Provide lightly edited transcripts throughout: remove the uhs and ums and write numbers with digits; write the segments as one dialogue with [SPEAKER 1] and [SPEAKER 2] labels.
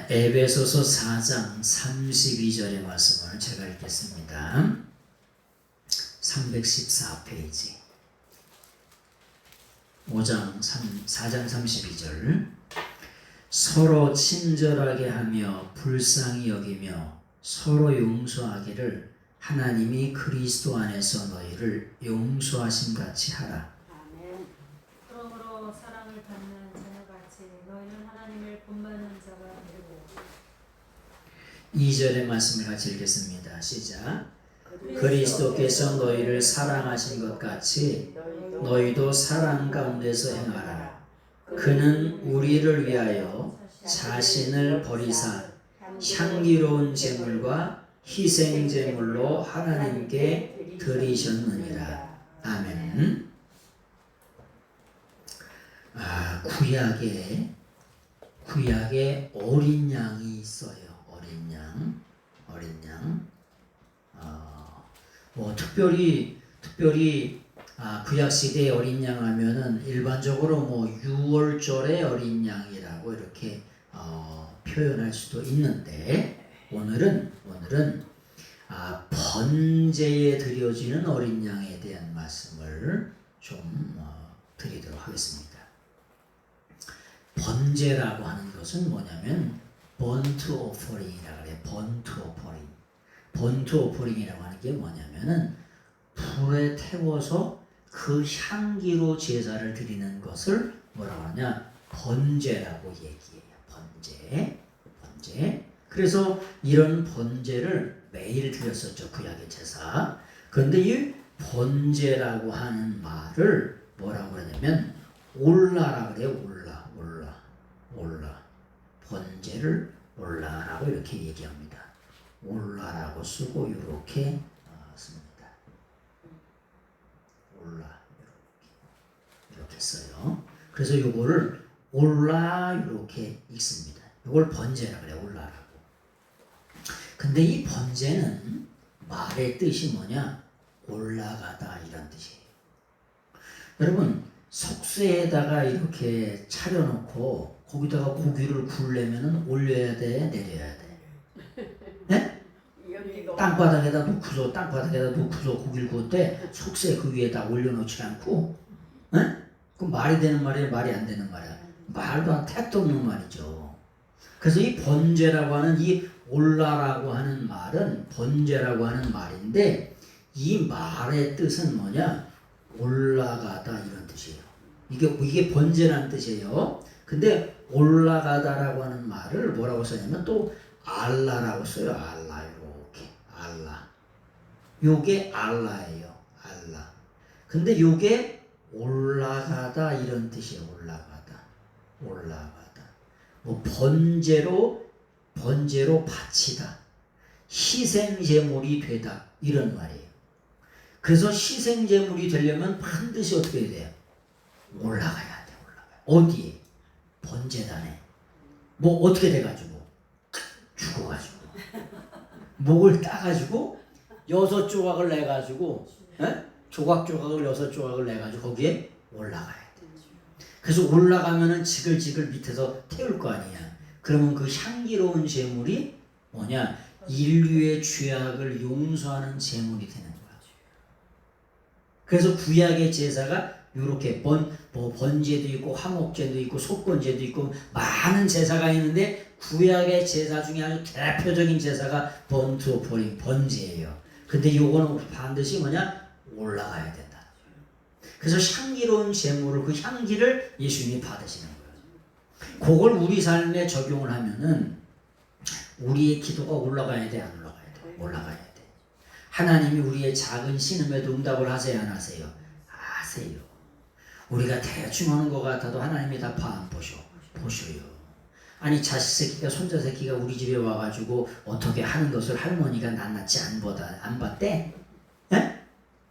[SPEAKER 1] 에베소서 4장 32절의 말씀을 제가 읽겠습니다. 314페이지 4장 32절. 서로 친절하게 하며 불쌍히 여기며 서로 용서하기를 하나님이 그리스도 안에서 너희를 용서하신 같이 하라.
[SPEAKER 2] 아멘. 그러므로 사랑을 받는 자녀같이 너희는 하나님을 본받는 자가 되고.
[SPEAKER 1] 2절의 말씀을 같이 읽겠습니다. 시작. 그리스도께서 너희를 사랑하신 것 같이 너희도 사랑 가운데서 행하라. 그는 우리를 위하여 자신을 버리사 향기로운 제물과 희생 제물로 하나님께 드리셨느니라. 아멘. 구약에 어린 양이 있어요. 어린 양. 특별히 구약 시대의 어린 양 하면은 일반적으로 6월절의 어린 양이라고 이렇게 표현할 수도 있는데 오늘은 번제에 드려지는 어린 양에 대한 말씀을 좀 드리도록 하겠습니다. 번제라고 하는 것은 뭐냐면 번트 오퍼링이라고 해요. 번트 오퍼링이라고 하는 게 뭐냐면은 불에 태워서 그 향기로 제사를 드리는 것을 뭐라고 하냐? 번제라고 얘기해요. 번제. 그래서 이런 번제를 매일 드렸었죠. 구약의 제사. 그런데 이 번제라고 하는 말을 뭐라고 그러냐면 올라라고 그래요. 올라. 번제를 올라라고 이렇게 얘기합니다. 올라라고 쓰고 이렇게 씁니다. 올라 이렇게 써요. 그래서 요거를 올라 이렇게 읽습니다. 요걸 번제라 그래요. 올라라고. 근데 이 번제는 말의 뜻이 뭐냐? 올라가다 이런 뜻이에요. 여러분 석쇠에다가 이렇게 차려놓고 거기다가 고기를 구우려면 올려야 돼, 내려야 돼? 네? 땅바닥에다 놓고서 고기를 구울 때 석쇠 그 위에다 올려놓지 않고, 네? 그럼 말이 되는 말이야, 말이 안 되는 말이야? 말도 안 택도 없는 말이죠. 그래서 이 번제라고 하는 이 올라라고 하는 말은 번제라고 하는 말인데 이 말의 뜻은 뭐냐? 올라가다 이런 뜻이에요. 이게 번제라는 뜻이에요. 근데 올라가다라고 하는 말을 뭐라고 써냐면 또 알라라고 써요. 알라 이렇게 알라. 요게 알라예요. 알라. 근데 요게 올라가다 이런 뜻이에요. 올라가다. 번제로 바치다. 희생 제물이 되다 이런 말이에요. 그래서 희생 제물이 되려면 반드시 어떻게 해야 돼요? 올라가야 돼. 어디에? 번제단에. 어떻게 돼가지고? 죽어가지고. 목을 따가지고 6조각을 내가지고 조각을 6조각을 내가지고 거기에 올라가야 돼. 그래서 올라가면은 지글지글 밑에서 태울 거 아니야. 그러면 그 향기로운 제물이 뭐냐? 인류의 죄악을 용서하는 제물이 되는 거야. 그래서 구약의 제사가 이렇게 번제도 있고 화목제도 있고 속건제도 있고 많은 제사가 있는데 구약의 제사 중에 아주 대표적인 제사가 번트 오퍼링 번제예요. 근데 요거는 반드시 뭐냐? 올라가야 된다. 그래서 향기로운 제물을 그 향기를 예수님이 받으시는 거예요. 그걸 우리 삶에 적용을 하면은 우리의 기도가 올라가야 돼, 안 올라가야 돼? 올라가야 돼. 하나님이 우리의 작은 신음에도 응답을 하세요, 안 하세요? 하세요. 우리가 대충 하는 것 같아도 하나님이 다 보셔요. 아니 자식 새끼가 손자 새끼가 우리 집에 와가지고 어떻게 하는 것을 할머니가 낱낱이 안 봤대? 에?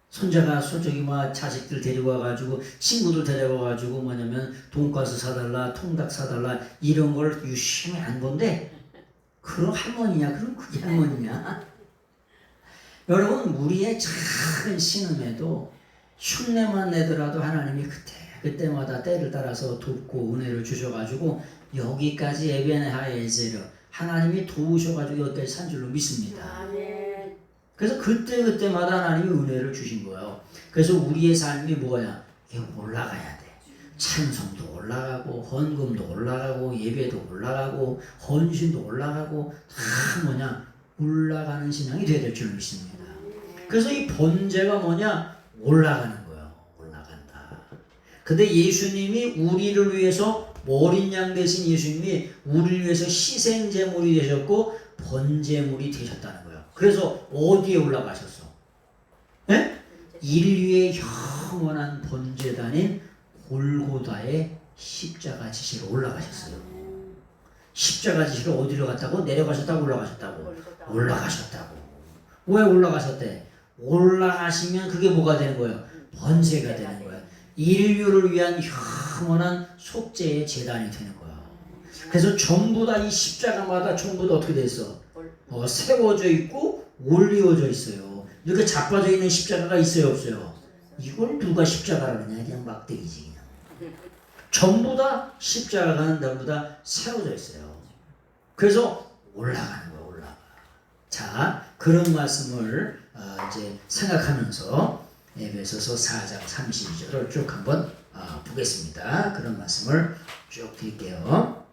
[SPEAKER 1] 손자가 자식들 데리고 와가지고 친구들 데려와가지고 뭐냐면 돈가스 사달라 통닭 사달라 이런 걸 유심히 안 본대. 그럼 할머니냐? 그럼 그게 할머니냐? 여러분 우리의 작은 신음에도 흉내만 내더라도 하나님이 그때마다 때를 따라서 돕고 은혜를 주셔가지고 여기까지 에베네하에제르 하나님이 도우셔가지고 여기까지 산 줄로 믿습니다.
[SPEAKER 3] 아멘.
[SPEAKER 1] 그래서 그때마다 하나님이 은혜를 주신 거예요. 그래서 우리의 삶이 뭐야? 이게 올라가야 돼. 찬송도 올라가고 헌금도 올라가고 예배도 올라가고 헌신도 올라가고 다 뭐냐? 올라가는 신앙이 돼야 될 줄 믿습니다. 그래서 이 번제가 뭐냐? 올라가는 거예요. 올라간다. 근데 예수님이 우리를 위해서 어린 양 대신 예수님이 우리를 위해서 희생제물이 되셨고 번제물이 되셨다는 거예요. 그래서 어디에 올라가셨어? 예? 인류의 영원한 번제단인 골고다의 십자가 지시로 올라가셨어요. 십자가 지시로 어디로 갔다고? 내려가셨다고 올라가셨다고? 올라가셨다고. 왜 올라가셨대? 올라가시면 그게 뭐가 되는 거예요? 번제가 되는 거예요. 인류를 위한 영원한 속죄의 제단이 되는 거야. 그래서 전부 다 이 십자가마다 전부 다 어떻게 돼 있어? 세워져 있고 올리워져 있어요. 이렇게 자빠져 있는 십자가가 있어요, 없어요? 이걸 누가 십자가라고 그러냐? 그냥 막대기지 그냥. 전부 다 십자가는 전부 다 세워져 있어요. 그래서 올라가는 거야, 올라가. 자, 그런 말씀을 이제 생각하면서 에베소서 4장 32절을 쭉 한번 보겠습니다. 그런 말씀을 쭉 드릴게요.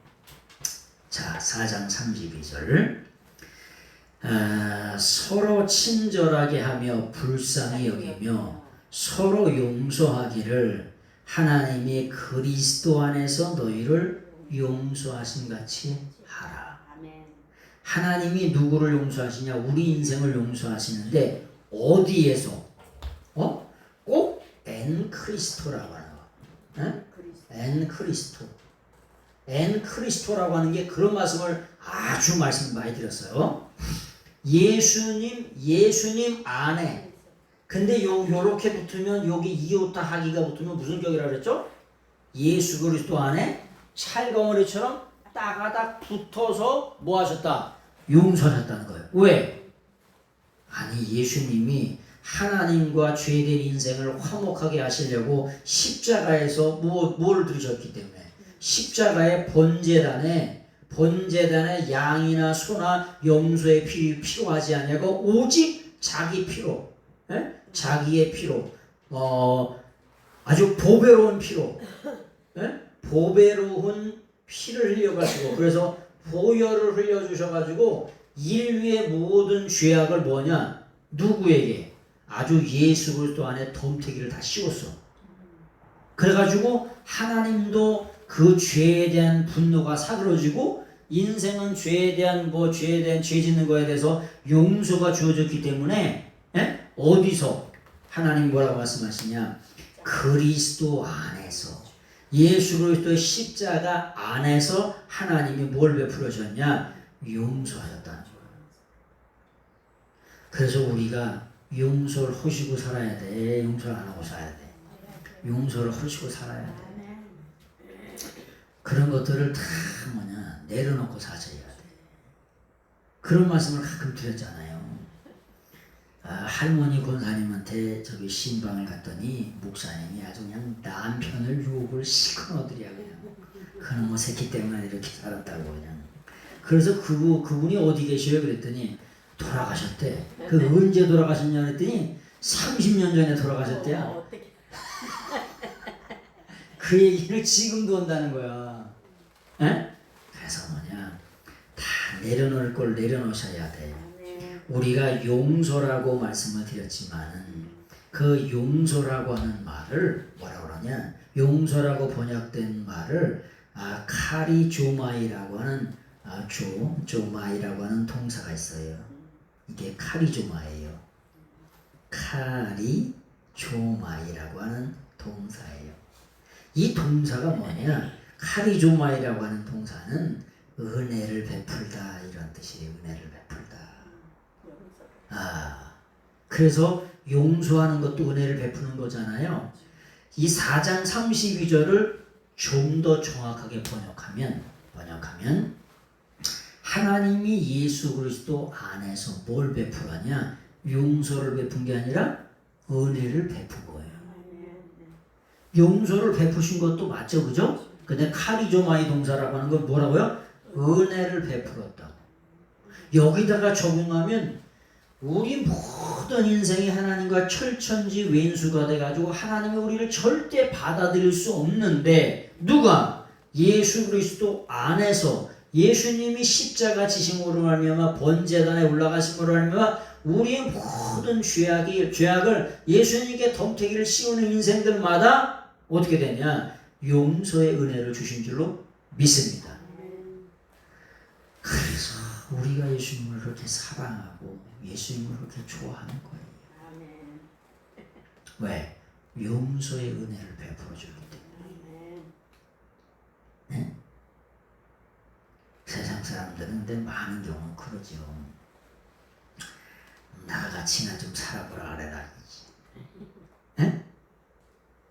[SPEAKER 1] 자, 4장 32절. 서로 친절하게 하며 불쌍히 여기며 서로 용서하기를 하나님이 그리스도 안에서 너희를 용서하신 같이 하라. 하나님이 누구를 용서하시냐? 우리 인생을 용서하시는데 어디에서? 꼭 엔크리스토라고 하는 거. 엔크리스토. 엔크리스토라고 하는 게 그런 말씀을 아주 말씀 많이 드렸어요. 예수님 안에. 근데 요렇게 붙으면 여기 이오타 하기가 붙으면 무슨 격이라고 그랬죠? 예수 그리스도 안에 찰거머리처럼 따가닥 붙어서 뭐 하셨다? 용서하셨다는 거예요. 왜? 아니 예수님이 하나님과 죄된 인생을 화목하게 하시려고 십자가에서 뭘 들으셨기 때문에 십자가의 번제단에 양이나 소나 염소의 피 필요하지 않냐고 오직 자기 피로, 자기의 피로, 아주 보배로운 피로, 보배로운 피를 흘려가지고 그래서 보혈을 흘려주셔가지고 인류의 모든 죄악을 뭐냐? 누구에게? 아주 예수 그리스도 안에 덤태기를 다 씌웠어. 그래가지고 하나님도 그 죄에 대한 분노가 사그러지고 인생은 죄에 대한 죄 짓는 거에 대해서 용서가 주어졌기 때문에 어디서 하나님 뭐라고 말씀하시냐? 그리스도 안에서 예수 그리스도의 십자가 안에서 하나님이 뭘 베풀어 주셨냐? 용서하셨다는 거예요. 그래서 우리가 용서를 하시고 살아야 돼. 용서를 안 하고 살아야 돼. 용서를 하시고 살아야 돼. 그런 것들을 다 내려놓고 사셔야 돼. 그런 말씀을 가끔 드렸잖아요. 할머니 권사님한테 저기 신방을 갔더니 목사님이 아주 그냥 남편을 욕을 실컷 얻으랴 그냥. 그놈의 새끼 때문에 이렇게 살았다고 그냥. 그래서 그분이 어디 계셔요? 그랬더니 돌아가셨대. 그 언제 돌아가셨냐 그랬더니 30년 전에 돌아가셨대요. 그 얘기를 지금도 한다는 거야. 그래서 다 내려놓을 걸 내려놓으셔야 돼. 우리가 용서라고 말씀을 드렸지만은 그 용서라고 하는 말을 뭐라고 그러냐? 용서라고 번역된 말을 카리조마이라고 하는 조마이라고 하는 동사가 있어요. 이게 카리조마예요. 카리조마이라고 하는 동사예요. 이 동사가 뭐냐? 카리조마이라고 하는 동사는 은혜를 베풀다 이런 뜻이에요. 은혜를 베풀다. 그래서 용서하는 것도 은혜를 베푸는 거잖아요. 이 4장 32절을 좀 더 정확하게 번역하면 하나님이 예수 그리스도 안에서 뭘 베풀었냐? 용서를 베푼 게 아니라 은혜를 베푼 거예요. 용서를 베푸신 것도 맞죠, 그죠? 근데 카리조마이 동사라고 하는 건 뭐라고요? 은혜를 베풀었다고. 여기다가 적용하면 우리 모든 인생이 하나님과 철천지 왼수가 돼가지고 하나님이 우리를 절대 받아들일 수 없는데 누가? 예수 그리스도 안에서 예수님이 십자가 지심으로 말미암아 번제단에 올라가심으로 말미암아 우리의 모든 죄악을 예수님께 덤태기를 씌우는 인생들마다 어떻게 되냐? 용서의 은혜를 주신 줄로 믿습니다. 그래서 우리가 예수님을 그렇게 사랑하고 예수님을 그렇게 좋아하는 거예요. 왜? 용서의 은혜를 베풀어 주기 때문에. 네? 세상 사람들은 근데 많은 경우는 그러죠. 나같이나 좀 살아보라 그래라. 네?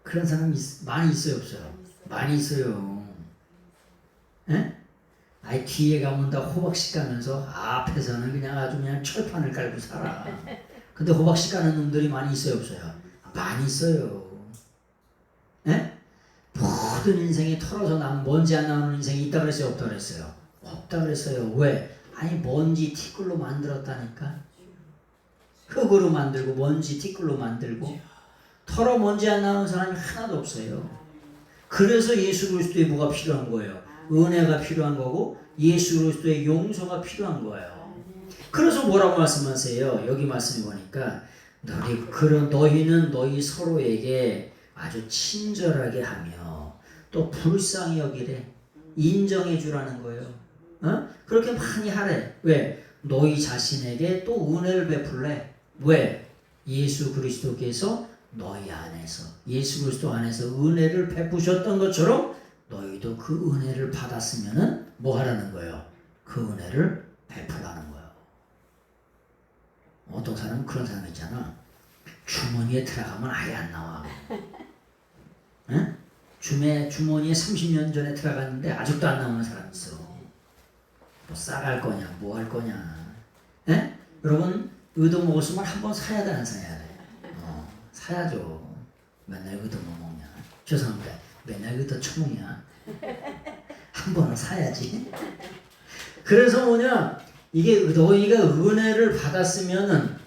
[SPEAKER 1] 그런 사람 많이 있어요, 없어요? 많이 있어요. 네? 아이 뒤에 가면 다 호박씨 까면서 앞에서는 그냥 아주 그냥 철판을 깔고 살아. 근데 호박씨 까는 놈들이 많이 있어요, 없어요? 많이 있어요. 네? 모든 인생이 털어서 나면 먼지 안 나오는 인생이 있다 그랬어요, 없다 그랬어요? 없다 그랬어요. 왜? 아니 먼지 티끌로 만들었다니까. 흙으로 만들고 먼지 티끌로 만들고 털어 먼지 안 나오는 사람이 하나도 없어요. 그래서 예수 그리스도의 뭐가 필요한 거예요? 은혜가 필요한 거고 예수 그리스도의 용서가 필요한 거예요. 그래서 뭐라고 말씀하세요? 여기 말씀해 보니까 너희는 너희 서로에게 아주 친절하게 하며 또 불쌍히 여기래. 인정해 주라는 거예요. 어? 그렇게 많이 하래. 왜? 너희 자신에게 또 은혜를 베풀래. 왜? 예수 그리스도께서 너희 안에서 예수 그리스도 안에서 은혜를 베푸셨던 것처럼 너희도 그 은혜를 받았으면은 뭐 하라는 거예요? 그 은혜를 베풀라는 거예요. 어떤 사람은 그런 사람 있잖아. 주머니에 들어가면 아예 안 나와. 응? 주머니에 30년 전에 들어갔는데 아직도 안 나오는 사람 있어. 뭐 싸갈 거냐, 뭐 할 거냐. 에? 여러분 의도 먹었으면 한번 사야 돼, 안 사야 돼? 사야죠. 맨날 의도 뭐 먹냐. 죄송합니다. 맨날 의도 처먹냐. 한 번은 사야지. 그래서 뭐냐, 이게 너희가 은혜를 받았으면은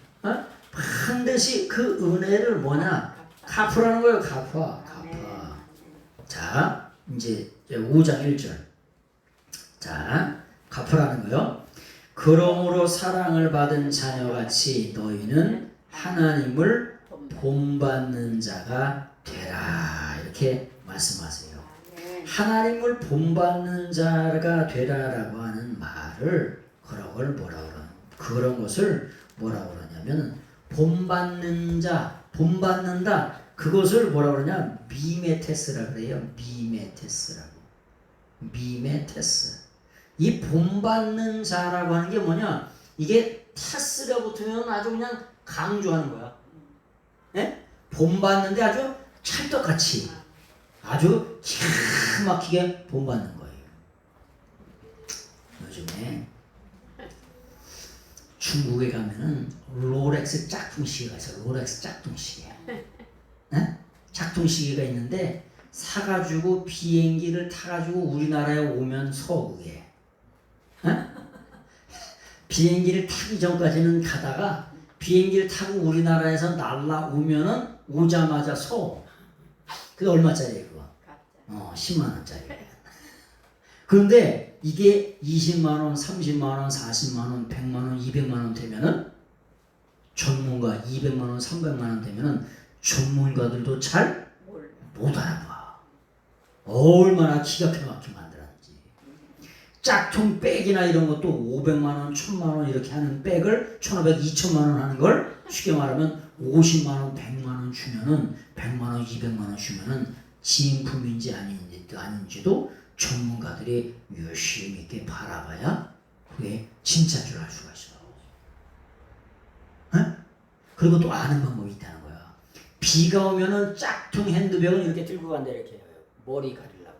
[SPEAKER 1] 반드시 그 은혜를 뭐냐, 갚으라는 거예요. 갚아. 자, 이제 5장 1절. 자, 갚으라는 거요. 그러므로 사랑을 받은 자녀같이 너희는 하나님을 본받는 자가 되라. 이렇게 말씀하세요. 하나님을 본받는 자가 되라라고 하는 말을 그런 것을 뭐라 그러냐면 본받는 자, 본받는다. 그것을 뭐라 그러냐? 미메테스라 그래요. 미메테스라고. 미메테스. 이 본받는 자라고 하는 게 뭐냐? 이게 테스가 붙으면 아주 그냥 강조하는 거야. 예? 본받는데 아주 찰떡같이 아주 기가 막히게 본받는 거예요. 요즘에 중국에 가면은 롤렉스 짝퉁시계가 있어요. 롤렉스 짝퉁시계. 네? 짝퉁시계가 있는데 사가지고 비행기를 타가지고 우리나라에 오면서 그게 비행기를 타기 전까지는 가다가 비행기를 타고 우리나라에서 날라오면은 오자마자 서. 그게 얼마짜리예요 그거? 10만원짜리. 그런데 이게 20만원, 30만원, 40만원, 100만원, 200만원 되면은 전문가 200만원, 300만원 되면은 전문가들도 잘 못 알아봐. 얼마나 기가 막히게 만들었는지. 짝퉁 백이나 이런 것도 500만원, 1000만원 이렇게 하는 백을 1500, 2000만원 하는 걸 쉽게 말하면 50만원, 100만원 주면은 100만원, 200만원 주면은 진품인지 아닌지도 전문가들이 열심히 있게 바라봐야 그게 진짜인 줄 알 수가 있어. 어? 그리고 또 아는 방법이 있다는 거야. 비가 오면은 짝퉁 핸드백은 이렇게 들고 간다 이렇게 해요. 머리 가리려고.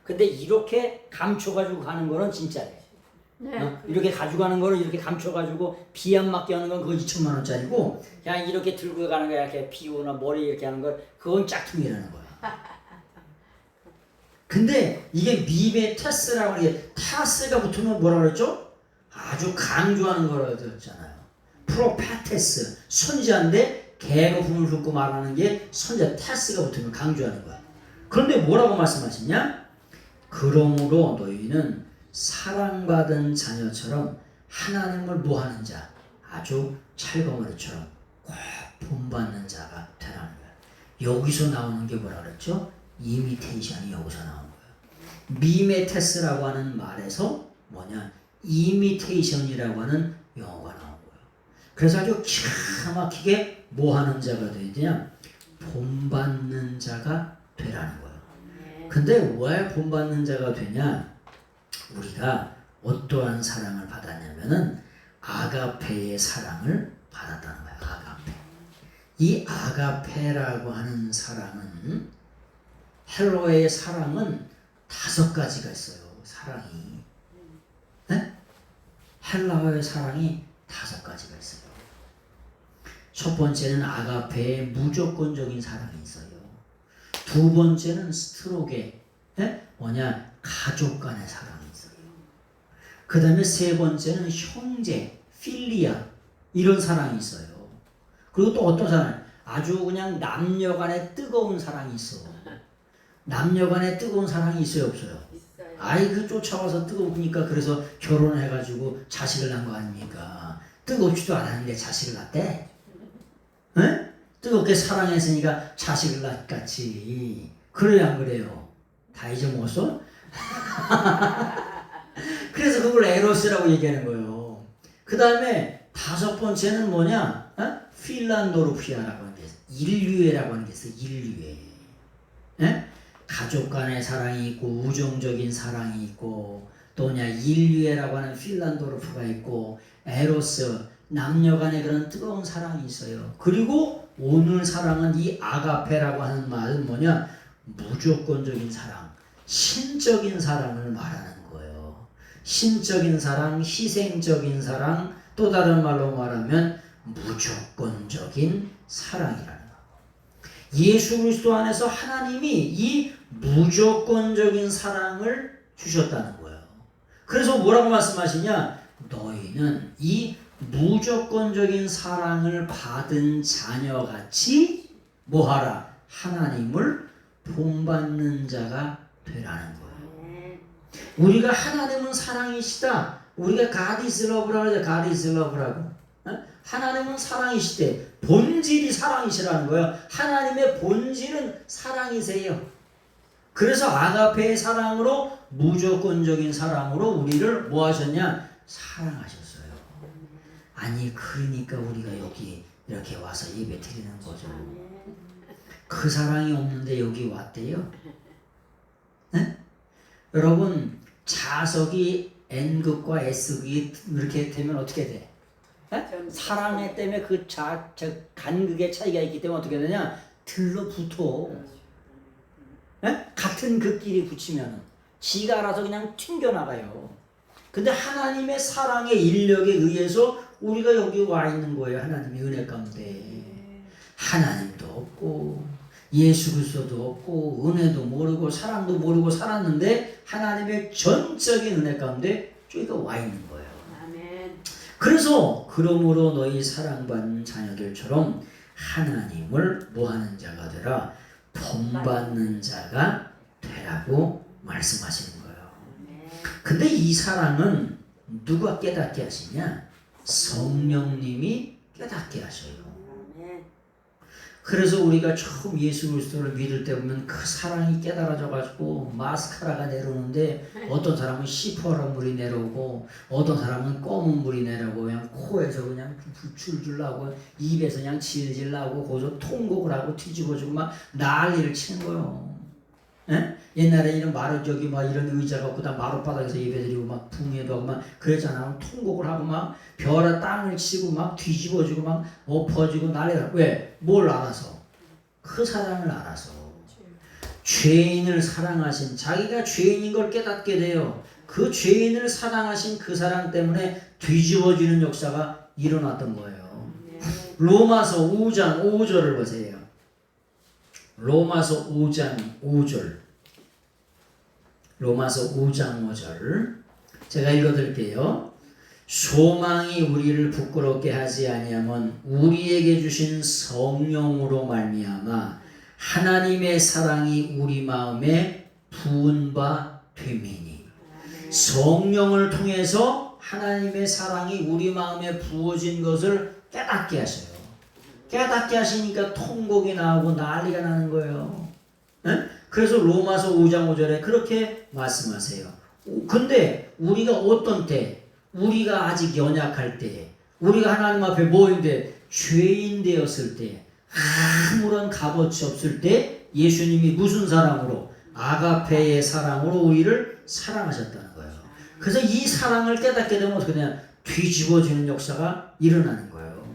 [SPEAKER 1] 근데 이렇게 감춰가지고 가는 거는 진짜래. 네. 이렇게 가져가는 거는 이렇게 감춰가지고 비 안 맞게 하는 건 그거 2천만 원짜리고 그냥 이렇게 들고 가는 거야. 이렇게 비 오나 머리 이렇게 하는 걸 그건 짝퉁이라는 거야. 근데 이게 미메테스라고 하는 게 타스가 붙으면 뭐라 그랬죠? 아주 강조하는 거라고 들었잖아요. 프로파테스, 선지자인데 개거품을 붓고 말하는 게 선지자 타스가 붙으면 강조하는 거야. 그런데 뭐라고 말씀하시냐? 그러므로 너희는 사랑받은 자녀처럼 하나님을 모하는 자, 아주 찰거머리처럼 꼭 본받는 자가 되라는 거야. 여기서 나오는 게 뭐라 그랬죠? 이미테이션이 여기서 나오는 거야. 미메테스라고 하는 말에서 뭐냐? 이미테이션이라고 하는 영어가 나온 거야. 그래서 아주 기가 막히게 모하는 자가 되야 되냐? 본받는 자가 되라는 거야. 근데 왜 본받는 자가 되냐? 우리가 어떠한 사랑을 받았냐면은 아가페의 사랑을 받았다는 거야. 아가페. 이 아가페라고 하는 사랑은 헬로의 사랑은 5가지가 있어요. 사랑이. 네? 헬라어의 사랑이 5가지가 있어요. 첫 번째는 아가페의 무조건적인 사랑이 있어요. 두 번째는 스트로게, 뭐냐? 가족 간의 사랑이 있어요. 그 다음에 세 번째는 형제, 필리아, 이런 사랑이 있어요. 그리고 또 어떤 사랑? 아주 그냥 남녀 간의 뜨거운 사랑이 있어. 남녀 간의 뜨거운 사랑이 있어요, 없어요?
[SPEAKER 3] 있어요.
[SPEAKER 1] 아이, 그 쫓아와서 뜨거우니까 그래서 결혼해가지고 자식을 낳은 거 아닙니까? 뜨겁지도 않았는데 자식을 낳대? 에? 뜨겁게 사랑했으니까 자식을 낳았지. 그래요, 안 그래요? 다 잊어먹었어? 그래서 그걸 에로스라고 얘기하는 거예요. 그 다음에 5번째는 뭐냐? 필란도르피아라고 하는 게 있어요. 인류애라고 하는 게 있어요. 인류애. 가족 간의 사랑이 있고 우정적인 사랑이 있고 또냐 인류애라고 하는 필란도르프가 있고 에로스 남녀 간의 그런 뜨거운 사랑이 있어요. 그리고 오늘 사랑은 이 아가페라고 하는 말은 뭐냐? 무조건적인 사랑, 신적인 사랑을 말하는 거예요. 신적인 사랑, 희생적인 사랑, 또 다른 말로 말하면 무조건적인 사랑이라는 거. 예수 그리스도 안에서 하나님이 이 무조건적인 사랑을 주셨다는 거예요. 그래서 뭐라고 말씀하시냐? 너희는 이 무조건적인 사랑을 받은 자녀같이 뭐하라? 하나님을 본받는 자가 되라는 거예요. 우리가 하나님은 사랑이시다. 우리가 God is love라고 하죠. God is love라고. 하나님은 사랑이시대. 본질이 사랑이시라는 거예요. 하나님의 본질은 사랑이세요. 그래서 아가페의 사랑으로 무조건적인 사랑으로 우리를 뭐 하셨냐? 사랑하셨어요. 아니 그러니까 우리가 여기 이렇게 와서 예배 드리는 거죠. 그 사랑이 없는데 여기 왔대요. 네? 여러분 자석이 N극과 S극이 이렇게 되면 어떻게 돼? 사랑에 때문에 그 간극의 차이가 있기 때문에 어떻게 되냐? 들러붙어. 같은 극끼리 붙이면 지가 알아서 그냥 튕겨나가요. 근데 하나님의 사랑의 인력에 의해서 우리가 여기 와 있는 거예요. 하나님의 은혜 가운데. 하나님도 없고 예수 그리스도도 없고 은혜도 모르고 사랑도 모르고 살았는데 하나님의 전적인 은혜 가운데 저희가 와 있는 거예요.
[SPEAKER 3] 아멘.
[SPEAKER 1] 그래서 그러므로 너희 사랑받는 자녀들처럼 하나님을 뭐하는 자가 되라? 본받는 자가 되라고 말씀하시는 거예요. 근데 이 사랑은 누가 깨닫게 하시냐? 성령님이 깨닫게 하셔요. 그래서 우리가 처음 예수 그리스도를 믿을 때 보면 그 사랑이 깨달아져 가지고 마스카라가 내려오는데 어떤 사람은 시퍼런 물이 내려오고 어떤 사람은 검은 물이 내려오고 그냥 코에서 그냥 줄줄 나고 입에서 그냥 질질 나고 거기서 통곡을 하고 뒤집어지고 막 난리를 치는 거예요. 에? 옛날에 이런 마루 저기 막 이런 의자 갖고 다 마룻바닥에서 예배드리고 막 붕해도 하고 막 그랬잖아. 통곡을 하고 막 벼라 땅을 치고 막 뒤집어지고 막 엎어지고 난리가. 왜? 뭘 알아서? 그 사랑을 알아서. 죄인을 사랑하신 자기가 죄인인 걸 깨닫게 돼요. 그 죄인을 사랑하신 그 사랑 때문에 뒤집어지는 역사가 일어났던 거예요. 로마서 5장 5절을 보세요. 로마서 5장 5절. 로마서 5장 5절 제가 읽어드릴게요. 소망이 우리를 부끄럽게 하지 아니하면 우리에게 주신 성령으로 말미암아 하나님의 사랑이 우리 마음에 부은 바 됨이니. 성령을 통해서 하나님의 사랑이 우리 마음에 부어진 것을 깨닫게 하셔요. 깨닫게 하시니까 통곡이 나오고 난리가 나는 거예요. 네? 그래서 로마서 5장 5절에 그렇게 말씀하세요. 근데 우리가 어떤 때, 우리가 아직 연약할 때, 우리가 하나님 앞에 뭐인데 죄인 되었을 때, 아무런 값어치 없을 때 예수님이 무슨 사랑으로? 아가페의 사랑으로 우리를 사랑하셨다는 거예요. 그래서 이 사랑을 깨닫게 되면 어떻게 되냐? 뒤집어지는 역사가 일어나는 거예요.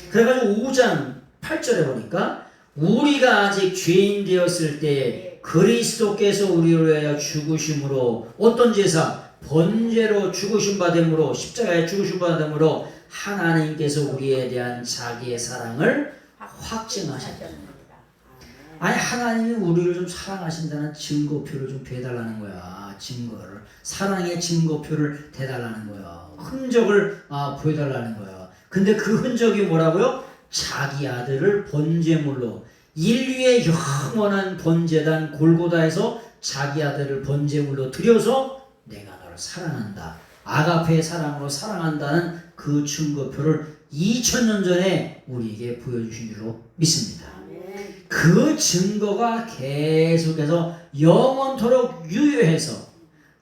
[SPEAKER 1] 그래가지고 5장 8절에 보니까 우리가 아직 죄인 되었을 때 그리스도께서 우리를 위하여 죽으심으로 어떤 제사? 번제로 죽으심 받음으로 십자가에 죽으심 받음으로 하나님께서 우리에 대한 자기의 사랑을 확증하셨다. 아니 하나님이 우리를 좀 사랑하신다는 증거표를 좀 대달라는 거야. 증거를 사랑의 증거표를 대달라는 거야. 흔적을 보여달라는 거야. 근데 그 흔적이 뭐라고요? 자기 아들을 번제물로 인류의 영원한 번제단 골고다에서 자기 아들을 번제물로 드려서 내가 너를 사랑한다. 아가페의 사랑으로 사랑한다는 그 증거표를 2000년 전에 우리에게 보여주신 줄로 믿습니다. 그 증거가 계속해서 영원토록 유효해서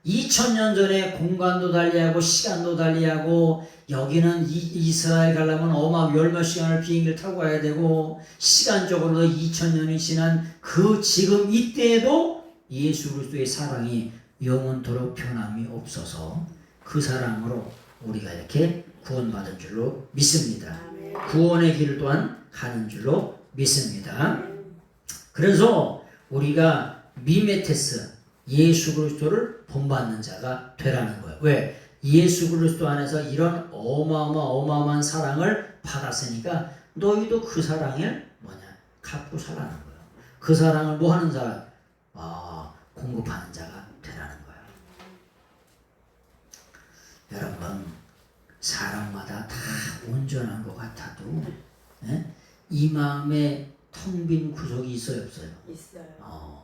[SPEAKER 1] 2000년 전에 공간도 달리하고 시간도 달리하고 여기는 이스라엘 가려면 열몇 시간을 비행기를 타고 가야 되고 시간적으로도 2000년이 지난 그 지금 이때에도 예수 그리스도의 사랑이 영원토록 변함이 없어서 그 사랑으로 우리가 이렇게 구원받은 줄로 믿습니다. 구원의 길 또한 가는 줄로 믿습니다. 그래서 우리가 미메테스 예수 그리스도를 본받는 자가 되라는 거예요. 왜? 예수 그리스도 안에서 이런 어마어마한 사랑을 받았으니까 너희도 그 사랑을 갚고 살라는 거예요. 그 사랑을 뭐 하는 사람? 공급하는 자가 되라는 거예요. 여러분 사람마다 다 온전한 것 같아도 이 마음에 텅 빈 구석이 있어요 없어요?
[SPEAKER 3] 있어요.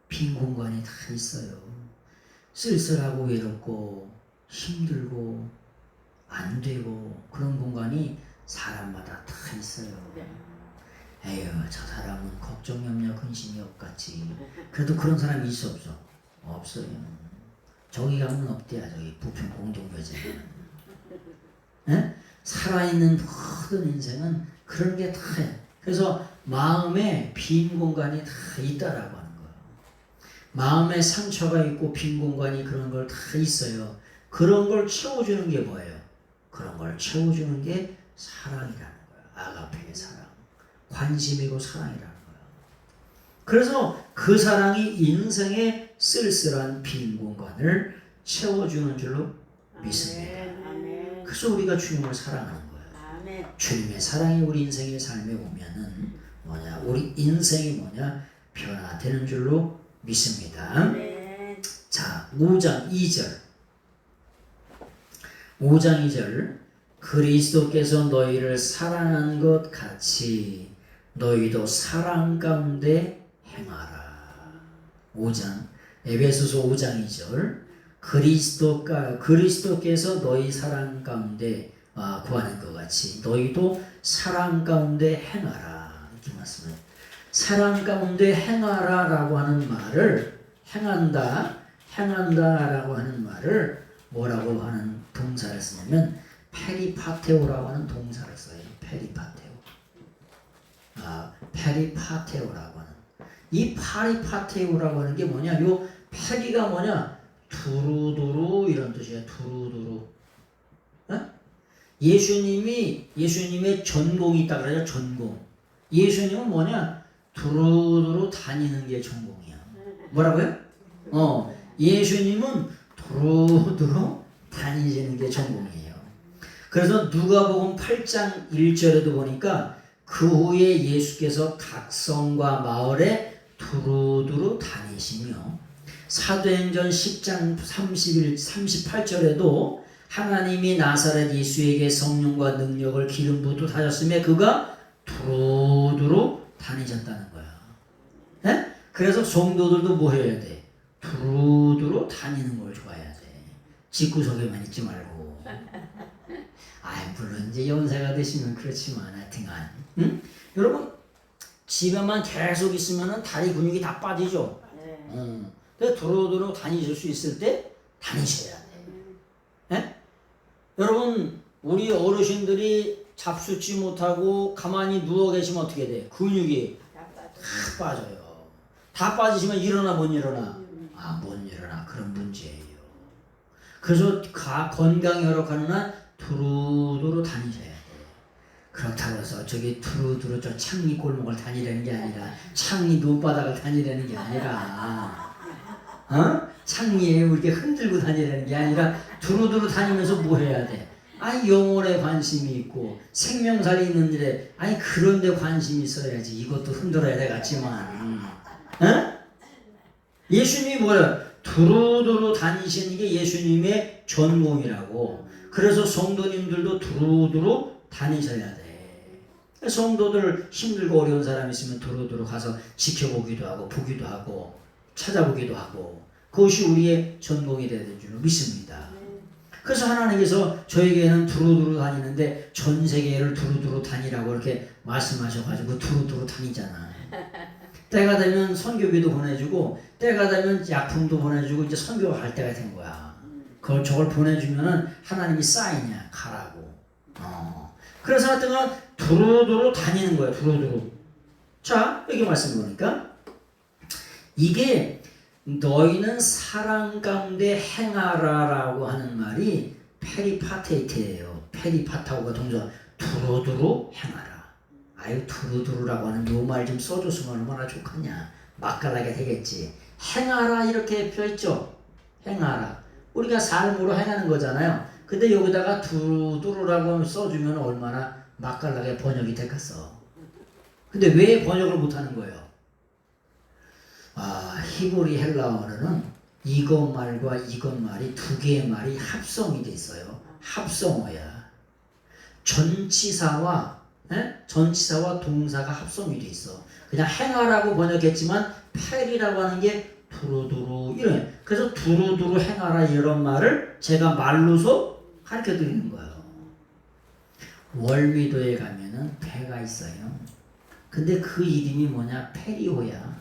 [SPEAKER 1] 빈 공간이 다 있어요. 쓸쓸하고 외롭고 힘들고 안 되고 그런 공간이 사람마다 다 있어요. 에휴 저 사람은 걱정 염려 근심이 없겠지. 그래도 그런 사람이 있어 없어? 없어요. 저기 가면 없대야. 저기 부평 공동교제는 살아있는 모든 인생은 그런 게 다 해. 그래서 마음에 빈 공간이 다 있다라고 하는 거예요. 마음에 상처가 있고 빈 공간이 그런 걸 다 있어요. 그런 걸 채워주는 게 뭐예요? 그런 걸 채워주는 게 사랑이라는 거예요. 아가페의 사랑. 관심이고 사랑이라는 거예요. 그래서 그 사랑이 인생의 쓸쓸한 빈 공간을 채워주는 줄로 믿습니다. 그래서 우리가 주님을 사랑하는 거예요. 주님의 사랑이 우리 인생의 삶에 오면은 우리 인생이 변화되는 줄로 믿습니다. 자, 5장 2절. 5장 2절. 그리스도께서 너희를 사랑한 것 같이 너희도 사랑 가운데 행하라. 5장 에베소서 5장 2절. 그리스도께서 너희 사랑 가운데 구하는 것 같이 너희도 사랑 가운데 행하라. 이렇게 말씀을. 사랑 가운데 행하라라고 하는 말을 행한다라고 하는 말을 뭐라고 하는 동사를 쓰냐면 페리파테오라고 하는 동사를 써요. 페리파테오라고 하는. 이 페리파테오라고 하는 게 뭐냐? 요 페리가 두루두루 이런 뜻이에요. 두루두루. 예수님의 전공이 있다 그래요. 전공. 예수님은 두루두루 다니는 게 전공이야. 뭐라고요? 예수님은 두루두루 다니시는 게 전공이에요. 그래서 누가복음 8장 1절에도 보니까 그 후에 예수께서 각 성과 마을에 두루두루 다니시며 사도행전 10장 38절에도 하나님이 나사렛 예수에게 성령과 능력을 기름 부으셨으며 그가 두루두루 다니셨다는 거야. 네? 그래서 성도들도 뭐 해야 돼? 두루두루 다니는 걸 좋아해야 돼. 집구석에만 있지 말고. 물론 이제 연세가 되시면 그렇지만 하여튼간 여러분 집에만 계속 있으면 다리 근육이 다 빠지죠. 근데 두루두루 다니실 수 있을 때 다니셔야 돼. 네? 여러분 우리 어르신들이 잡수지 못하고 가만히 누워 계시면 어떻게 돼? 근육이 다 빠져요. 다 빠지시면 일어나 못 일어나? 못 일어나. 그런 문제예요. 그래서 건강히 허락하는 한 두루두루 다니셔야 돼. 그렇다고 해서 저기 두루두루 저 창리 골목을 다니라는 게 아니라 창리 논바닥을 다니라는 게 아니라 창리에 이렇게 흔들고 다니라는 게 아니라 두루두루 다니면서 뭐 해야 돼? 영혼에 관심이 있고 생명살이 있는 일에 그런 데 관심이 있어야지. 이것도 흔들어야 되겠지만 예수님이 뭐야? 두루두루 다니시는 게 예수님의 전공이라고. 그래서 성도님들도 두루두루 다니셔야 돼. 성도들 힘들고 어려운 사람 있으면 두루두루 가서 지켜보기도 하고 보기도 하고 찾아보기도 하고 그것이 우리의 전공이 되는 줄 믿습니다. 그래서 하나님께서 저에게는 두루두루 다니는데 전 세계를 두루두루 다니라고 이렇게 말씀하셔가지고 두루두루 다니잖아. 때가 되면 선교비도 보내주고 때가 되면 약품도 보내주고 이제 선교가 갈 때가 된 거야. 저걸 보내주면은 하나님이 사인이야. 가라고. 그래서 하여튼 두루두루 다니는 거야. 두루두루. 자, 여기 말씀 보니까 이게 너희는 사랑 가운데 행하라라고 하는 말이 페리파테이트예요. 페리파타고가 동사 두루두루 행하라. 두루두루라고 하는 요 말 좀 써줬으면 얼마나 좋겠냐. 맛깔나게 되겠지. 행하라 이렇게 표했죠. 행하라. 우리가 삶으로 행하는 거잖아요. 근데 여기다가 두루두루라고 써주면 얼마나 맛깔나게 번역이 되겠어. 근데 왜 번역을 못하는 거예요? 히브리 헬라어는 이것 말과 이것 말이 두 개의 말이 합성이 돼 있어요. 합성어야. 전치사와 동사가 합성이 돼 있어. 그냥 행하라고 번역했지만 펠이라고 하는 게 두루두루 이런. 그래서 두루두루 행하라 이런 말을 제가 말로서 가르쳐 드리는 거예요. 월미도에 가면은 배가 있어요. 근데 그 이름이 뭐냐? 페리오야.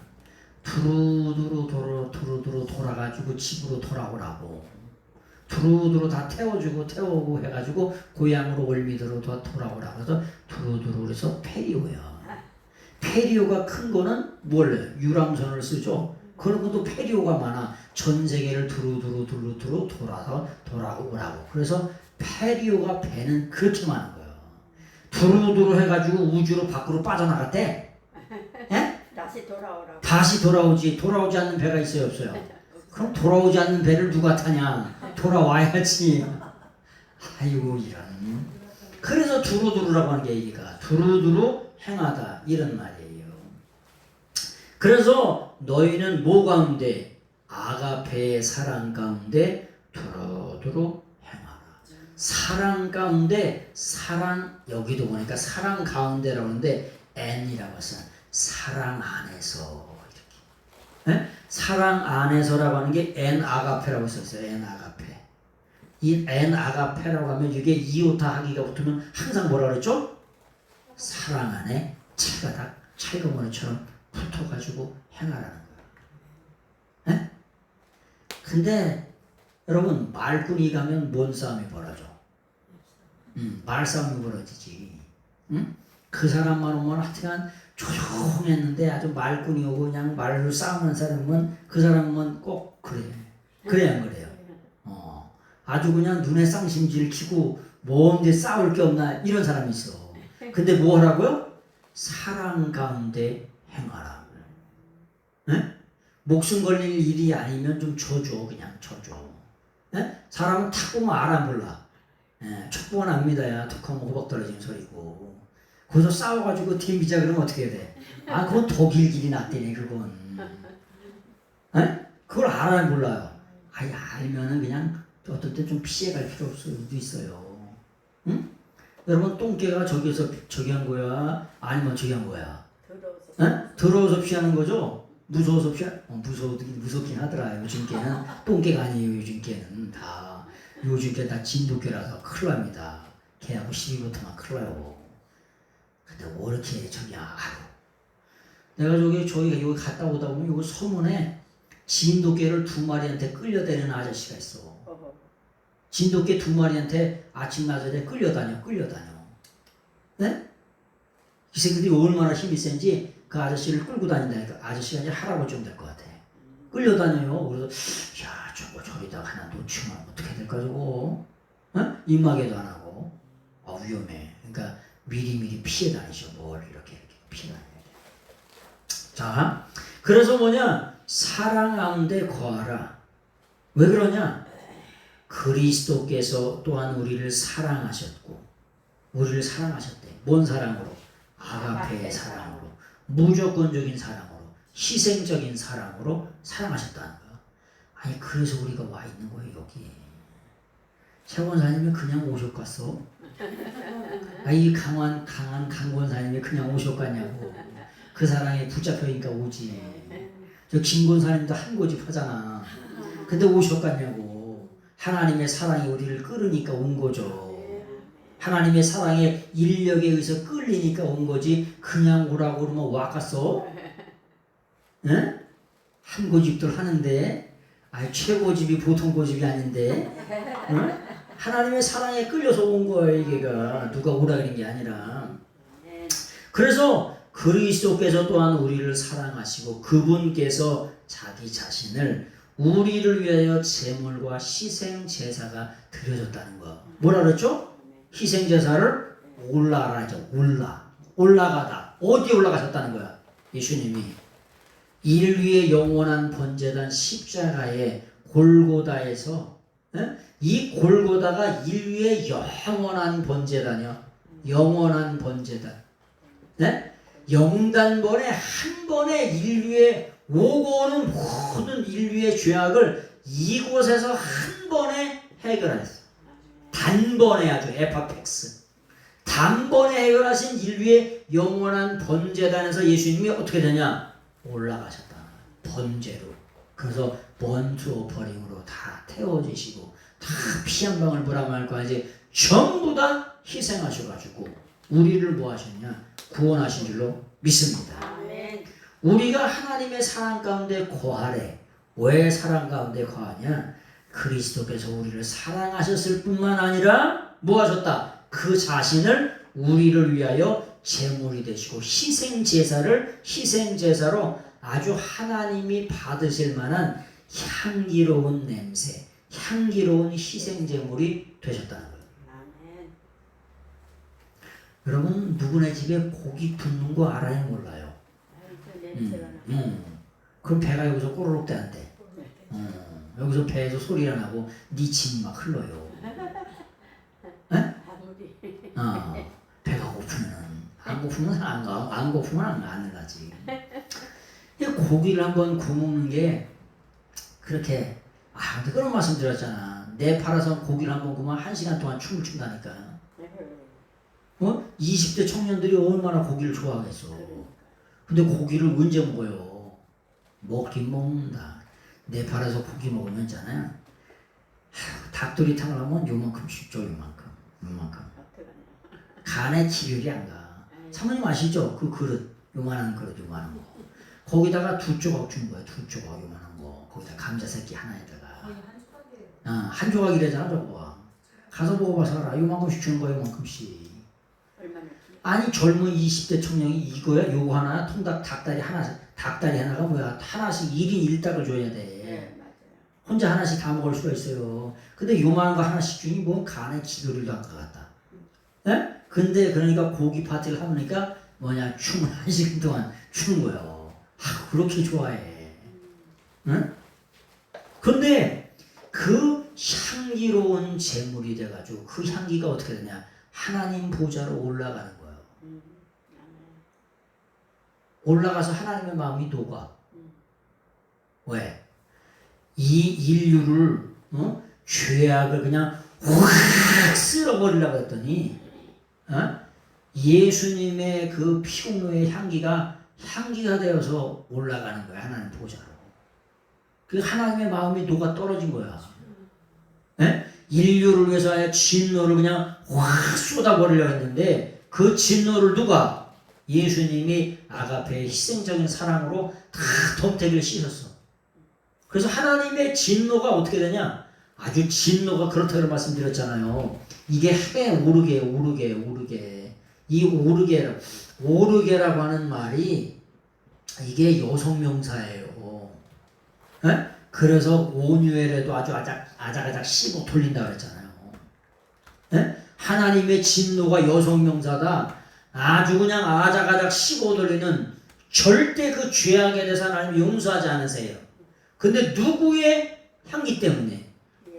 [SPEAKER 1] 두루두루 돌아가지고 집으로 돌아오라고. 두루두루 다 태우고 해가지고 고향으로 월미도로 돌아오라고 해서 두루두루 그래서 페리오야. 페리오가 큰 거는 뭘래? 유람선을 쓰죠. 그런 것도 페리오가 많아. 전 세계를 두루두루 돌아오라고. 그래서 페리오가 배는 그렇게 많은 거야. 두루두루 해가지고 우주로 밖으로 빠져나갔대. 예? 다시 돌아오지. 돌아오지 않는 배가 있어요, 없어요? 그럼 돌아오지 않는 배를 누가 타냐? 돌아와야지. 이런. 그래서 두루두루라고 하는 게 얘기가 두루두루 행하다 이런 말이에요. 그래서 너희는 뭐 가운데? 아가페의 사랑 가운데 두루두루 행하라. 사랑 가운데 여기도 보니까 사랑 가운데라고 하는데 N이라고 해서 사랑 안에서 이렇게. 사랑 안에서라고 하는 게 N 아가페라고 썼어요. N 아가페. 이 N 아가페라고 하면 이게 이오타 하기가 붙으면 항상 뭐라 그랬죠? 사랑 안에 채가 다 찰거머리처럼 붙어가지고 행하라는 거예요. 근데 여러분 말꾼이 가면 뭔 싸움이 벌어져? 말싸움이 벌어지지. 그 사람만 오면 하여간 조용했는데 아주 말꾼이 오고 그냥 말로 싸우는 사람은 그 사람은 꼭 그래. 그래 안 그래요? 아주 그냥 눈에 쌍심지를 키고 뭔데 싸울 게 없나 이런 사람이 있어. 근데 뭐 하라고요? 사랑 가운데 행하라. 목숨 걸릴 일이 아니면 좀 줘줘. 그냥 줘줘. 사람은 탁 보면 알아 몰라. 촉보는 안 믿어야 툭하면 호박 떨어지는 소리고. 거기서 싸워가지고 튕기자 그러면 어떻게 해야 돼? 그건 독일 길이 낫대네 그건. 그걸 알아야 몰라요. 아니 알면은 그냥 어떨 때 좀 피해갈 필요 없을 수도 있어요. 응? 여러분 똥개가 저기서 저기 한 거야? 아니면 저기 한 거야? 응? 더러워서 피하는 거죠? 무서워서 무섭긴 하더라. 요즘 개는 똥개가 아니에요. 요즘 개는 다 요즘 개 다 진돗개라서 큰일 납니다. 개하고 시비 붙으면 큰일 나요. 근데 왜 이렇게 저기 알아? 내가 저기 여기 갔다 오다 보면 여기 서문에 진돗개를 2마리한테 끌려다니는 아저씨가 있어. 진돗개 2마리한테 아침 낮에 끌려다녀. 네? 이 새끼들이 얼마나 힘이 센지 그 아저씨를 끌고 다닌다니까. 아저씨가 이제 할아버지 좀 될 것 같아. 끌려다녀요. 그래서 야 저거 저기다 하나 놓치면 어떻게 될까 저거? 어? 입마개도 안 하고. 위험해. 그러니까 미리미리 피해 다니셔. 뭘 이렇게 피해 다녀야 돼. 자, 그래서 뭐냐? 사랑 가운데 거하라. 왜 그러냐? 그리스도께서 또한 우리를 사랑하셨고 우리를 사랑하셨대. 뭔 사랑으로? 아가페의 사랑으로, 무조건적인 사랑으로, 희생적인 사랑으로 사랑하셨다는 거야. 아니 그래서 우리가 와 있는 거예요 여기. 최 권사님이 그냥 오셨겠어? 이 강한 강권사님이 그냥 오셨겠냐고. 그 사랑에 붙잡혀니까 오지. 저 김권사님도 한 고집 하잖아. 근데 오셨겠냐고. 하나님의 사랑이 우리를 끌으니까 온 거죠. 하나님의 사랑의 인력에 의해서 끌리니까 온 거지. 그냥 오라고 그러면 와갔어? 응? 한 고집들 하는데 최고집이 보통 고집이 아닌데 응? 하나님의 사랑에 끌려서 온 거예요. 이게가 누가 오라 그런 게 아니라. 그래서 그리스도께서 또한 우리를 사랑하시고 그분께서 자기 자신을 우리를 위하여 제물과 희생 제사가 드려졌다는 거. 뭐라 그랬죠? 희생 제사를 올라가죠. 올라가다. 어디 올라가셨다는 거야? 예수님이 인류의 영원한 번제단 십자가의 골고다에서 이 골고다가 인류의 영원한 번제단이요. 영원한 번제단. 네? 영단번에 한 번에 인류의 오고 오는 모든 인류의 죄악을 이곳에서 한 번에 해결했어. 단번에 아주 에파펙스. 단번에 해결하신 인류의 영원한 번제단에서 예수님이 어떻게 되냐? 올라가셨다. 번제로. 그래서 번트 오퍼링으로 다 태워지시고 다 피 한 방울 불안할까지 전부 다 희생하셔가지고 우리를 뭐 하셨냐? 구원하신 줄로 믿습니다.
[SPEAKER 3] 아멘.
[SPEAKER 1] 우리가 하나님의 사랑 가운데 거하래. 왜 사랑 가운데 거하냐? 그리스도께서 우리를 사랑하셨을 뿐만 아니라 뭐 하셨다? 그 자신을 우리를 위하여 제물이 되시고 희생제사로 아주 하나님이 받으실 만한 향기로운 냄새, 향기로운 희생제물이 되셨다는 거예요.
[SPEAKER 3] 아멘.
[SPEAKER 1] 여러분 누구네 집에 고기 굽는 거 알아요 몰라요?
[SPEAKER 3] 그 냄새가 나.
[SPEAKER 1] 그럼 배가 여기서 꼬르륵 대한대. 여기서 배에서 소리가 나고 네 침이 막 흘러요.
[SPEAKER 3] 아무리.
[SPEAKER 1] 배가 고프면 안 고프면 안 나지. 고기를 한번 구우는 게 그렇게 근데 그런 말씀 드렸잖아. 내 팔아서 고기를 한번 구우면 1시간 동안 춤을 춘다니까. 20대 청년들이 얼마나 고기를 좋아하겠어. 근데 고기를 언제 먹어요? 먹긴 먹는다. 내 팔아서 고기 먹으면 있잖아요. 닭도리탕을 하면 요만큼씩 줘. 요만큼. 간에 기혈이 안 가. 사모님 아시죠? 그 그릇. 요만한 그릇 요만한 거. 거기다가 2조각 준 거야. 2조각 요만한 거. 거기다 감자 새끼 하나에다가.
[SPEAKER 2] 거의 한 조각이에요.
[SPEAKER 1] 한 조각이래잖아 저거. 가서 먹어봐서 알아. 요만큼씩 주는 거야 요만큼씩. 아니 젊은 20대 청년이 이거야? 요거 하나? 통닭 닭다리 하나가 뭐야? 하나씩 1인 1닭을 줘야 돼.
[SPEAKER 3] 네, 맞아요.
[SPEAKER 1] 혼자 하나씩 다 먹을 수가 있어요. 근데 요만한 거 하나씩 주니 뭐 간에 기도를 안 가갔다. 예? 근데 그러니까 고기 파티를 하니까 뭐냐 춤을 1시간 동안 추는 거예요. 그렇게 좋아해. 응? 근데 그 향기로운 제물이 돼가지고 그 향기가 어떻게 되냐? 하나님 보좌로 올라가는 거예요. 올라가서 하나님의 마음이 녹아. 왜? 이 인류를 죄악을 그냥 확 쓸어버리려고 했더니 예수님의 그 피공로의 향기가 되어서 올라가는 거야. 하나님 보좌로. 그 하나님의 마음이 녹아 떨어진 거야. 인류를 위해서 진노를 그냥 확 쏟아버리려고 했는데 그 진노를 누가? 예수님이 아가페의 희생적인 사랑으로 다 덤태기를 씻었어. 그래서 하나님의 진노가 어떻게 되냐? 아주 진노가 그렇다고 말씀드렸잖아요. 이게 해 오르게. 이 오르게라고 하는 말이 이게 여성 명사예요. 그래서 온유엘에도 아주 아작아작 씹어 돌린다 그랬잖아요. 하나님의 진노가 여성 명사다. 아주 그냥 아작아작 씹어 돌리는, 절대 그 죄악에 대해서 하나님 용서하지 않으세요. 근데 누구의 향기 때문에?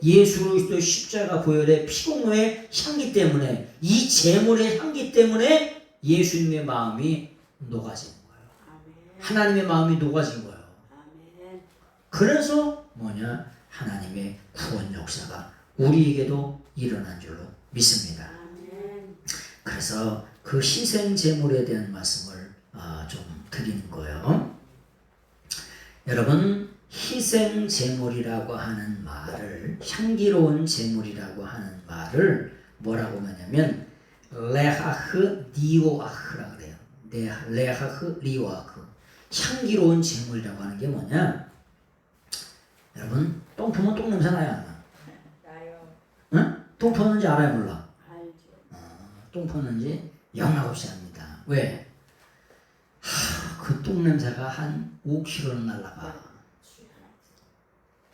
[SPEAKER 1] 예수 그리스도의 십자가 보혈의 피공로의 향기 때문에, 이 제물의 향기 때문에 예수님의 마음이 녹아진 거예요. 하나님의 마음이 녹아진 거예요. 그래서 뭐냐? 하나님의 구원 역사가 우리에게도 일어난 줄로 믿습니다. 그래서 그 희생 제물에 대한 말씀을 좀 드리는 거예요. 여러분, 희생 제물이라고 하는 말을, 향기로운 제물이라고 하는 말을 뭐라고 하냐면 레하흐 리오아흐라 그래요. 레하흐 리오아흐. 향기로운 제물이라고 하는 게 뭐냐? 여러분, 똥 푸면 똥 냄새 나요, 안 나?
[SPEAKER 3] 나요.
[SPEAKER 1] 응? 똥 푸는지 알아요, 몰라?
[SPEAKER 3] 알죠.
[SPEAKER 1] 똥 푸는지 영락없이 합니다. 왜? 그 똥 냄새가 한 5km는 날라가.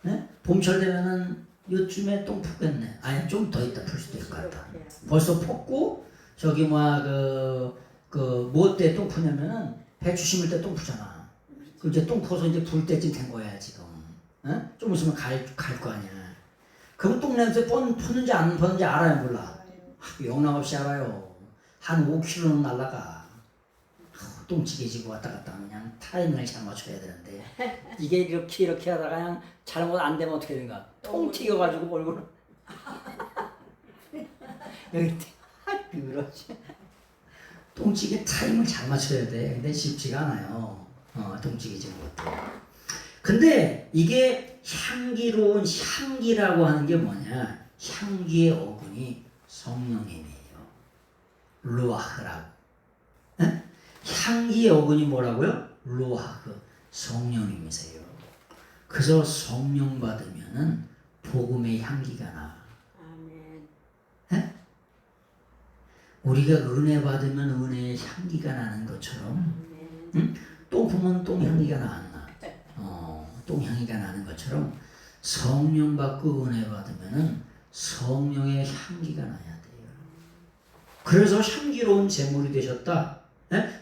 [SPEAKER 1] 네? 봄철 되면은 요쯤에 똥 푸겠네. 아니, 좀 더 있다 풀 수도 있을 것 같다. 벌써 폈고, 저기 뭐 때 똥 푸냐면은 배추 심을 때 똥 푸잖아. 그 이제 똥 푸서 이제 불 때쯤 된 거야, 지금. 좀 있으면 갈 거 아니야. 그럼 똥 냄새 푸는지 안 푸는지 알아요, 몰라? 영락없이 알아요. 한 5km는 날라가. 똥찌개지고 왔다 갔다 하면 그냥 타이밍을 잘 맞춰야 되는데 이게 이렇게 하다가 그냥 잘못 안 되면 어떻게 되는가? 통 튀겨가지고 얼굴을 여기 그렇지. 똥찌개 타이밍을 잘 맞춰야 돼. 근데 쉽지가 않아요. 똥찌개지는 것도. 근데 이게 향기로운 향기라고 하는 게 뭐냐? 향기의 어근이 성령님이에요. 루아흐라고. 향기의 어근이 뭐라고요? 루아흐. 성령님이세요. 그래서 성령 받으면은 복음의 향기가 나.
[SPEAKER 3] 아멘.
[SPEAKER 1] 우리가 은혜 받으면 은혜의 향기가 나는 것처럼, 똥 부으면 똥 향기가 나. 똥 향기가 나는 것처럼 성령 받고 은혜 받으면은 성령의 향기가 나야 돼요. 그래서 향기로운 제물이 되셨다.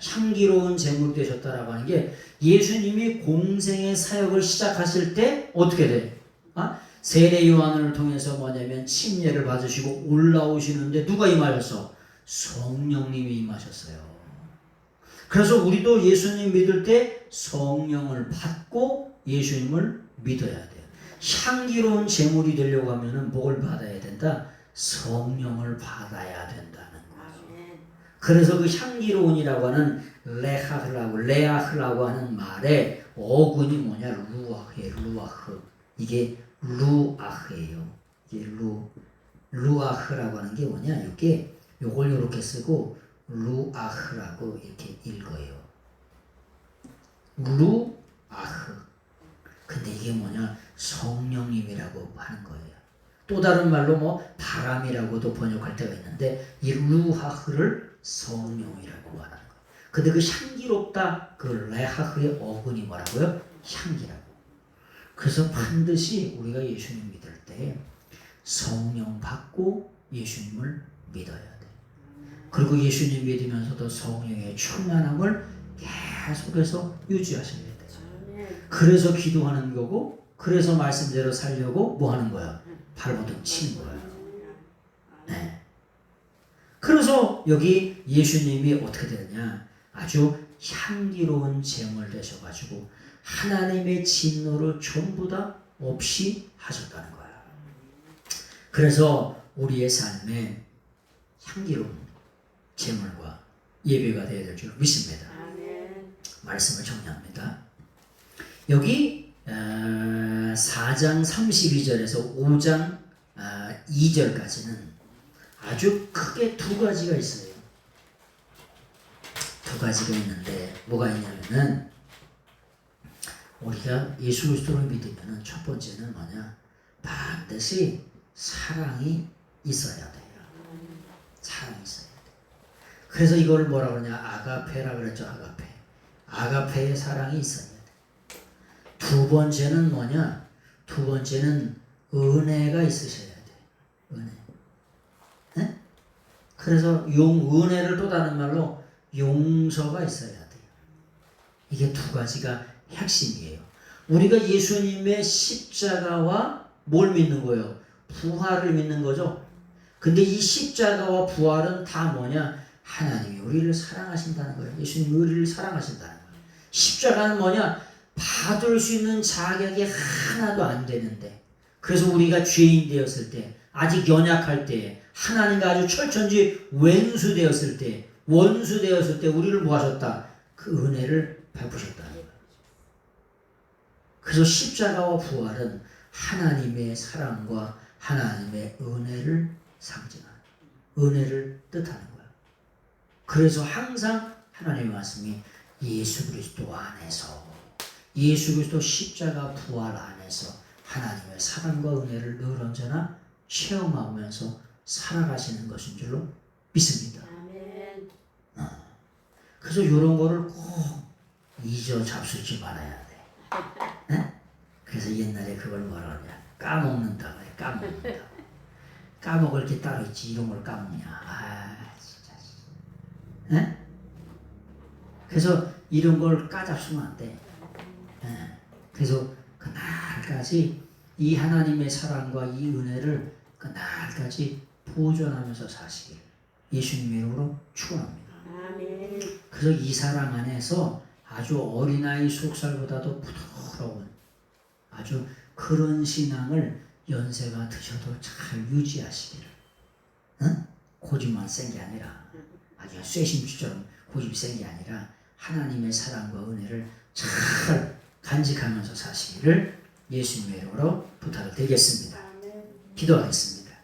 [SPEAKER 1] 향기로운 제물이 되셨다라고 하는 게 예수님이 공생의 사역을 시작하실 때 어떻게 돼? 세례 요한을 통해서 뭐냐면 침례를 받으시고 올라오시는데 누가 임하셨어? 성령님이 임하셨어요. 그래서 우리도 예수님 믿을 때 성령을 받고 예수님을 믿어야 돼요. 향기로운 제물이 되려고 하면은 뭘 받아야 된다? 성령을 받아야 된다는 거죠. 그래서 그 향기로운이라고 하는 레아흐라고 하는 말의 어근이 뭐냐? 루아흐. 이게 루아흐예요. 이게 루아흐라고 하는 게 뭐냐? 이게 요걸 이렇게 쓰고 루아흐라고 이렇게 읽어요. 루아흐. 근데 이게 뭐냐? 성령님이라고 하는 거예요. 또 다른 말로 뭐 바람이라고도 번역할 때가 있는데 이 루아흐를 성령이라고 하는 거예요. 근데 그 향기롭다, 그 레하흐의 어근이 뭐라고요? 향기라고. 그래서 반드시 우리가 예수님 믿을 때 성령 받고 예수님을 믿어야 돼. 그리고 예수님 믿으면서도 성령의 충만함을 계속해서 유지하셔야 돼요. 그래서 기도하는 거고, 그래서 말씀대로 살려고 뭐 하는 거야? 발버둥 치는 거예요. 네. 그래서 여기 예수님이 어떻게 되느냐? 아주 향기로운 제물 되셔가지고 하나님의 진노를 전부 다 없이 하셨다는 거야. 그래서 우리의 삶에 향기로운 제물과 예배가 되어야 될 줄 믿습니다.
[SPEAKER 3] 아멘.
[SPEAKER 1] 말씀을 정리합니다. 여기 4장 32절에서 5장 2절까지는 아주 크게 두 가지가 있어요. 두 가지가 있는데 뭐가 있냐면은 우리가 예수 그리스도를 믿으면은 첫 번째는 뭐냐? 반드시 사랑이 있어야 돼요. 사랑이 있어야 돼. 그래서 이걸 뭐라 그러냐? 아가페라 그랬죠. 아가페. 아가페의 사랑이 있어야 돼. 두 번째는 뭐냐? 두 번째는 은혜가 있으셔야 돼. 은혜. 네? 그래서 은혜를 또 다른 말로 용서가 있어야 돼요. 이게 두 가지가 핵심이에요. 우리가 예수님의 십자가와 뭘 믿는 거예요? 부활을 믿는 거죠. 근데 이 십자가와 부활은 다 뭐냐? 하나님이 우리를 사랑하신다는 거예요. 예수님이 우리를 사랑하신다는 거예요. 십자가는 뭐냐? 받을 수 있는 자격이 하나도 안 되는데, 그래서 우리가 죄인 되었을 때, 아직 연약할 때, 하나님과 아주 철천지 원수 되었을 때 우리를 뭐 하셨다? 그 은혜를 베푸셨다는 거예요. 그래서 십자가와 부활은 하나님의 사랑과 하나님의 은혜를 상징하는, 은혜를 뜻하는 거예요. 그래서 항상 하나님의 말씀이 예수 그리스도 안에서, 예수 그리스도 십자가 부활 안에서 하나님의 사랑과 은혜를 늘 언제나 체험하면서 살아가시는 것인 줄로 믿습니다.
[SPEAKER 3] 아멘.
[SPEAKER 1] 그래서 이런 거를 꼭 잊어 잡수지 말아야 돼. 네? 그래서 옛날에 그걸 뭐라 그러냐? 까먹는다. 까먹는다. 까먹을 게 따로 있지. 이런 걸 까먹냐? 아, 진짜. 네? 그래서 이런 걸 까잡수면 안 돼. 네. 그래서 그날까지 이 하나님의 사랑과 이 은혜를 그날까지 보존하면서 사시길 예수님의 이름으로 축원합니다.
[SPEAKER 3] 아멘.
[SPEAKER 1] 그래서 이 사랑 안에서 아주 어린아이 속살보다도 부드러운 아주 그런 신앙을 연세가 드셔도 잘 유지하시기를. 응? 고집만 센 게 아니라, 아주 쇠심추처럼 고집이 센 게 아니라 하나님의 사랑과 은혜를 잘 간직하면서 사시기를 예수님의 이름으로 부탁을 드리겠습니다. 기도하겠습니다.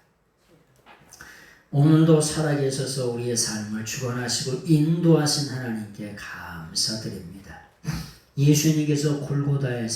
[SPEAKER 1] 오늘도 살아계셔서 우리의 삶을 주관하시고 인도하신 하나님께 감사드립니다. 예수님께서 골고다에서